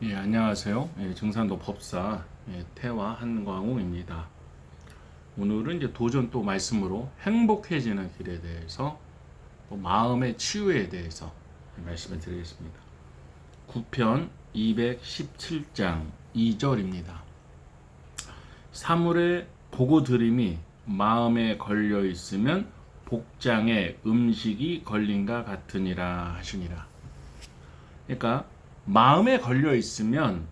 예, 안녕하세요. 예, 증산도 법사 태화 한광우입니다. 오늘은 이제 도전 또 말씀으로 행복해지는 길에 대해서 또 마음의 치유에 대해서 말씀을 드리겠습니다. 9편 217장 2절입니다. 사물의 보고 들임이 마음에 걸려 있으면 복장에 음식이 걸린가 같으니라 하시니라. 그러니까 마음에 걸려 있으면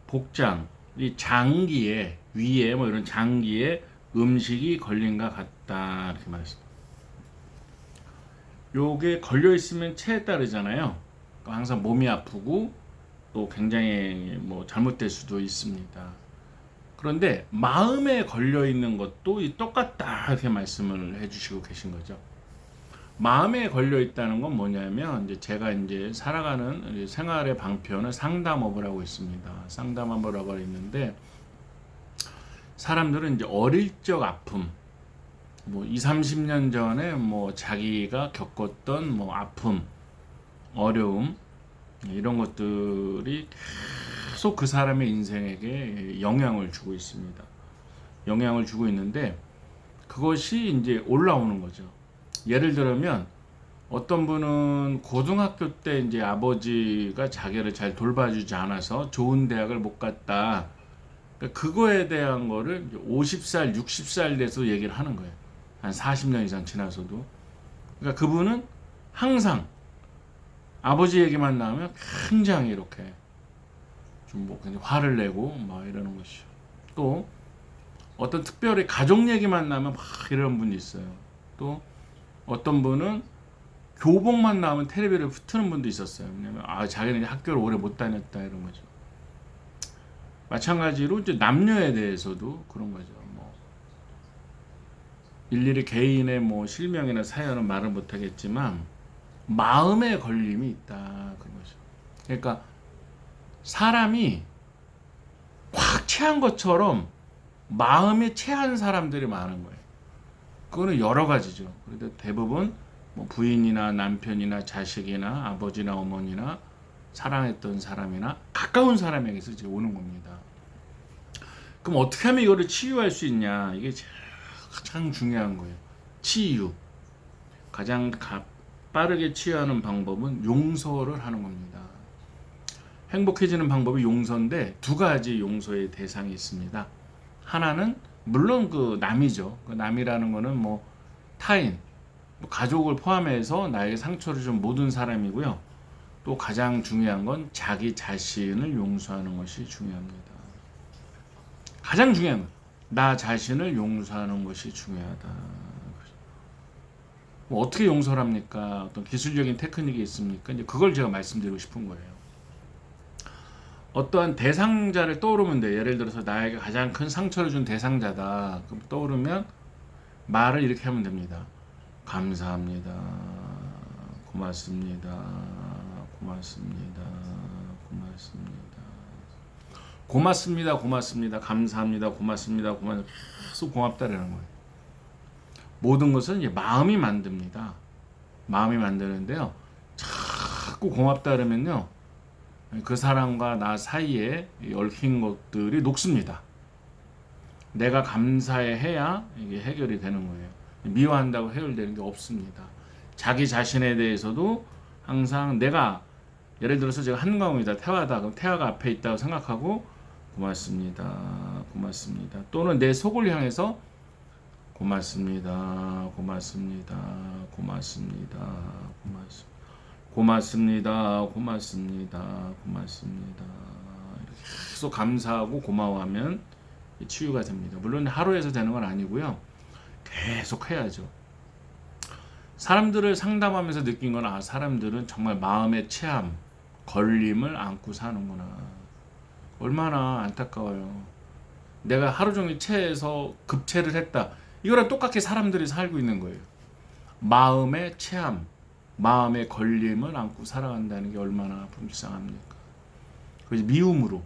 복장, 이 장기에 위에 뭐 이런 장기에 음식이 걸린 것 같다 이렇게 말했습니다. 요게 걸려 있으면 체에 따르잖아요. 그러니까 항상 몸이 아프고 또 굉장히 뭐 잘못될 수도 있습니다. 그런데 마음에 걸려 있는 것도 똑같다 이렇게 말씀을 해주시고 계신 거죠. 마음에 걸려 있다는 건 뭐냐면 이제 제가 이제 살아가는 생활의 방편은 상담업을 하고 있습니다. 상담업을 하고 있는데 사람들은 이제 어릴 적 아픔, 뭐 2, 30년 전에 뭐 자기가 겪었던 뭐 아픔, 어려움 이런 것들이 계속 그 사람의 인생에게 영향을 주고 있습니다. 영향을 주고 있는데 그것이 이제 올라오는 거죠. 예를 들면 어떤 분은 고등학교 때 이제 아버지가 자기를 잘 돌봐주지 않아서 좋은 대학을 못 갔다. 그러니까 그거에 대한 거를 50살, 60살 돼서 얘기를 하는 거예요. 한 40년 이상 지나서도. 그러니까 그분은 항상 아버지 얘기만 나오면 굉장히 이렇게 좀 뭐 화를 내고 막 이러는 것이죠. 또 어떤 특별히 가족 얘기만 나면 막 이러는 분이 있어요. 또 어떤 분은 교복만 나오면 텔레비를 트는 분도 있었어요. 왜냐면 자기는 학교를 오래 못 다녔다 이런 거죠. 마찬가지로 이제 남녀에 대해서도 그런 거죠. 뭐 일일이 개인의 뭐 실명이나 사연은 말을 못 하겠지만 마음의 걸림이 있다 그런 거죠. 그러니까 사람이 꽉 채한 것처럼 마음에 채한 사람들이 많은 거예요. 그거는 여러 가지죠. 그래도 대부분 뭐 부인이나 남편이나 자식이나 아버지나 어머니나 사랑했던 사람이나 가까운 사람에게서 이제 오는 겁니다. 그럼 어떻게 하면 이거를 치유할 수 있냐? 이게 가장 중요한 거예요. 치유. 가장 빠르게 치유하는 방법은 용서를 하는 겁니다. 행복해지는 방법이 용서인데 두 가지 용서의 대상이 있습니다. 하나는 물론 그 남이죠. 그 남이라는 거는 뭐 타인, 뭐 가족을 포함해서 나에게 상처를 준 모든 사람이고요. 또 가장 중요한 건 자기 자신을 용서하는 것이 중요합니다. 가장 중요한 건 나 자신을 용서하는 것이 중요하다. 뭐 어떻게 용서를 합니까? 어떤 기술적인 테크닉이 있습니까? 이제 그걸 제가 말씀드리고 싶은 거예요. 어떠한 대상자를 떠오르면 돼요. 예를 들어서 나에게 가장 큰 상처를 준 대상자다. 그럼 떠오르면 말을 이렇게 하면 됩니다. 감사합니다. 고맙습니다. 고맙습니다. 고맙습니다. 고맙습니다. 고맙습니다. 감사합니다. 고맙습니다. 고맙습니다. 계속 고맙다라는 거예요. 모든 것은 이제 마음이 만듭니다. 마음이 만드는데요. 자꾸 고맙다 그러면요. 그 사람과 나 사이에 얽힌 것들이 녹습니다. 내가 감사해야 이게 해결이 되는 거예요. 미워한다고 해결되는 게 없습니다. 자기 자신에 대해서도 항상 내가 예를 들어서 제가 한광우이다 태화다 그럼 태화가 앞에 있다고 생각하고 고맙습니다. 고맙습니다. 또는 내 속을 향해서 고맙습니다. 고맙습니다. 고맙습니다. 고맙습니다. 고맙습니다. 고맙습니다. 고맙습니다. 이렇게 계속 감사하고 고마워하면 치유가 됩니다. 물론 하루에서 되는 건 아니고요. 계속 해야죠. 사람들을 상담하면서 느낀 건 사람들은 정말 마음의 체함, 걸림을 안고 사는구나. 얼마나 안타까워요. 내가 하루 종일 체해서 급체를 했다. 이거랑 똑같이 사람들이 살고 있는 거예요. 마음의 체함, 마음의 걸림을 안고 살아간다는 게 얼마나 불쌍합니까? 그래서 미움으로,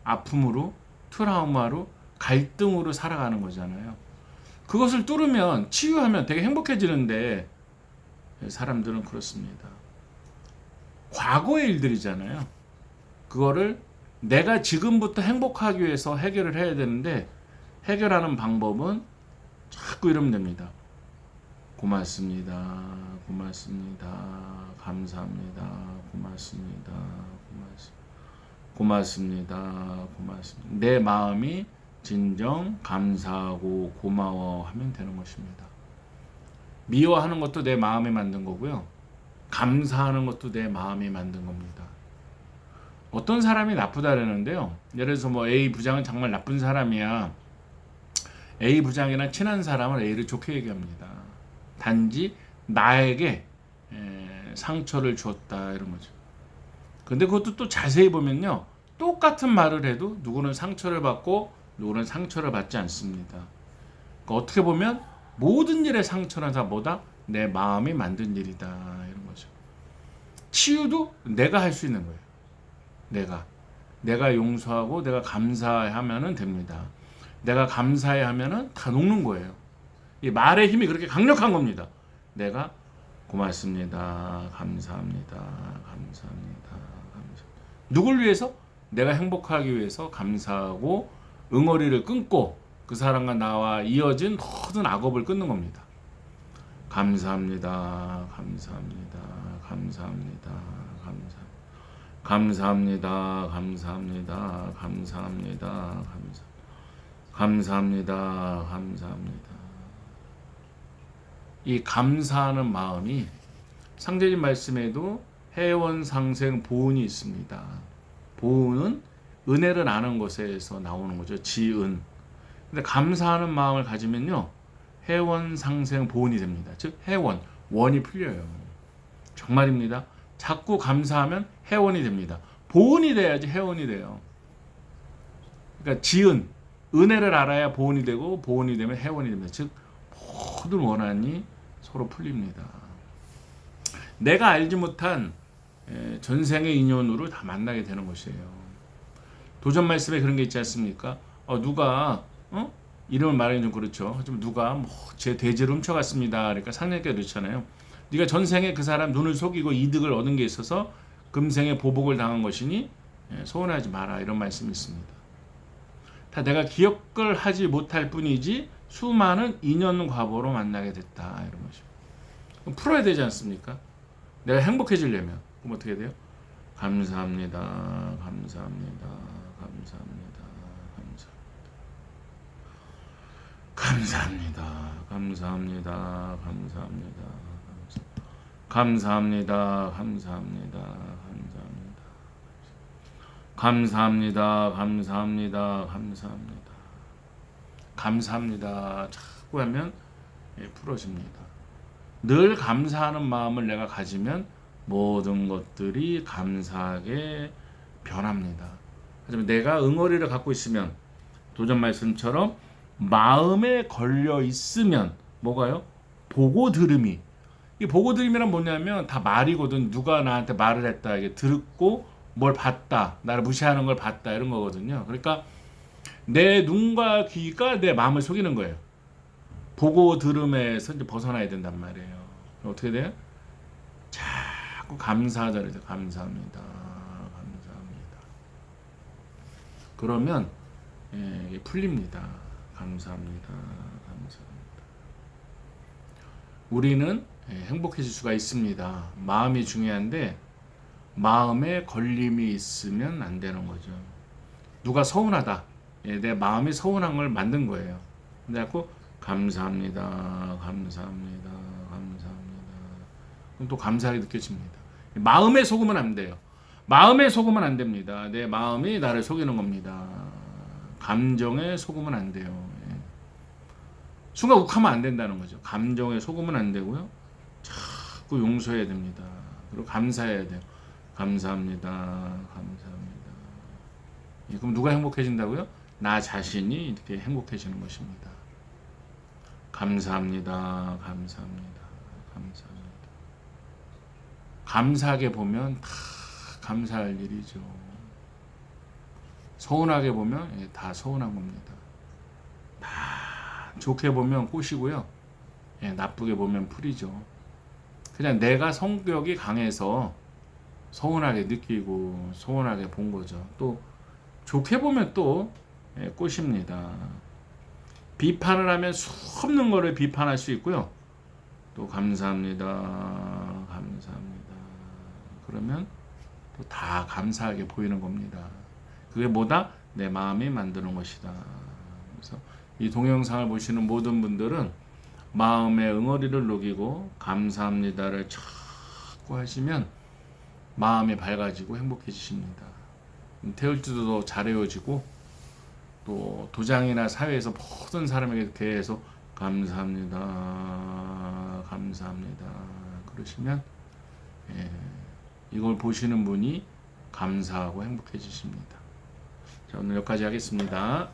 아픔으로, 트라우마로, 갈등으로 살아가는 거잖아요. 그것을 뚫으면, 치유하면 되게 행복해지는데 사람들은 그렇습니다. 과거의 일들이잖아요. 그거를 내가 지금부터 행복하기 위해서 해결을 해야 되는데 해결하는 방법은 자꾸 이러면 됩니다. 고맙습니다. 고맙습니다. 감사합니다. 고맙습니다. 고맙습니다. 고맙습니다. 내 마음이 진정 감사하고 고마워하면 되는 것입니다. 미워하는 것도 내 마음이 만든 거고요. 감사하는 것도 내 마음이 만든 겁니다. 어떤 사람이 나쁘다라는데요. 예를 들어서 뭐 A 부장은 정말 나쁜 사람이야. A 부장이랑 친한 사람은 A를 좋게 얘기합니다. 단지 나에게 상처를 주었다 이런 거죠. 근데 그것도 또 자세히 보면요. 똑같은 말을 해도 누구는 상처를 받고 누구는 상처를 받지 않습니다. 그러니까 어떻게 보면 모든 일의 상처는 다 뭐다? 내 마음이 만든 일이다 이런 거죠. 치유도 내가 할 수 있는 거예요. 내가 용서하고 내가 감사하면은 됩니다. 내가 감사하면은 다 녹는 거예요. 이 말의 힘이 그렇게 강력한 겁니다. 내가 고맙습니다. 감사합니다. 감사합니다. 누굴 위해서? 내가 행복하기 위해서 감사하고 응어리를 끊고 그 사람과 나와 이어진 모든 악업을 끊는 겁니다. 감사합니다. 감사합니다. 감사합니다. 감사합니다. 감사합니다. 감사합니다. 감사합니다. 감사합니다. 이 감사하는 마음이 상제님 말씀에도 해원상생 보은이 있습니다. 보은은 은혜를 아는 것에서 나오는 거죠. 지은. 근데 감사하는 마음을 가지면요. 해원상생 보은이 됩니다. 즉 해원, 원이 풀려요. 정말입니다. 자꾸 감사하면 해원이 됩니다. 보은이 돼야지 해원이 돼요. 그러니까 지은, 은혜를 알아야 보은이 되고 보은이 되면 해원이 됩니다. 즉 모든 원한이 서로 풀립니다. 내가 알지 못한 전생의 인연으로 다 만나게 되는 것이에요. 도전 말씀에 그런 게 있지 않습니까? 누가 이름을 말하기 좀 그렇죠. 하지만 누가 제 돼지를 훔쳐갔습니다. 그러니까 상냥하게 그렇잖아요. 네가 전생에 그 사람 눈을 속이고 이득을 얻은 게 있어서 금생에 보복을 당한 것이니 소원하지 마라 이런 말씀이 있습니다. 다 내가 기억을 하지 못할 뿐이지 수많은 인연 과보로 만나게 됐다 이런 거죠. 그럼 풀어야 되지 않습니까? 내가 행복해지려면 그럼 어떻게 돼요? 감사합니다. 감사합니다. 감사합니다. 감사합니다. 감사합니다. 감사합니다. 감사합니다. 감사합니다. 감사합니다. 감사합니다. 감사합니다. 감사합니다. 자꾸 하면 풀어집니다. 늘 감사하는 마음을 내가 가지면 모든 것들이 감사하게 변합니다. 하지만 내가 응어리를 갖고 있으면 도전 말씀처럼 마음에 걸려 있으면 뭐가요? 보고 들음이. 이 보고 들음이란 뭐냐면 다 말이거든. 누가 나한테 말을 했다. 이게 듣고 뭘 봤다. 나를 무시하는 걸 봤다. 이런 거거든요. 그러니까 내 눈과 귀가 내 마음을 속이는 거예요. 보고 들음에서 이제 벗어나야 된단 말이에요. 어떻게 돼요? 자꾸 감사하자 그래요. 감사합니다. 감사합니다. 그러면 이게 풀립니다. 감사합니다. 감사합니다. 우리는 행복해질 수가 있습니다. 마음이 중요한데 마음에 걸림이 있으면 안 되는 거죠. 누가 서운하다. 내 마음이 서운한 걸 만든 거예요. 근데 자꾸 감사합니다. 감사합니다. 감사합니다. 그럼 또 감사하게 느껴집니다. 마음에 속으면 안 돼요. 마음에 속으면 안 됩니다. 내 마음이 나를 속이는 겁니다. 감정에 속으면 안 돼요. 순간 욱하면 안 된다는 거죠. 감정에 속으면 안 되고요. 자꾸 용서해야 됩니다. 그리고 감사해야 돼요. 감사합니다. 감사합니다. 그럼 누가 행복해진다고요? 나 자신이 이렇게 행복해지는 것입니다. 감사합니다. 감사합니다. 감사합니다. 감사하게 보면 다 감사할 일이죠. 서운하게 보면 다 서운한 겁니다. 다 좋게 보면 꽃이고요. 나쁘게 보면 풀이죠. 그냥 내가 성격이 강해서 서운하게 느끼고 서운하게 본 거죠. 또 좋게 보면 또 꽃입니다. 비판을 하면 수없는 거를 비판할 수 있고요. 또 감사합니다. 감사합니다. 그러면 또 다 감사하게 보이는 겁니다. 그게 뭐다? 내 마음이 만드는 것이다. 그래서 이 동영상을 보시는 모든 분들은 마음의 응어리를 녹이고 감사합니다를 자꾸 하시면 마음이 밝아지고 행복해지십니다. 태울지도 더 잘 헤어지고 또 도장이나 사회에서 모든 사람에게 계속 감사합니다. 감사합니다. 그러시면 이걸 보시는 분이 감사하고 행복해지십니다. 자, 오늘 여기까지 하겠습니다.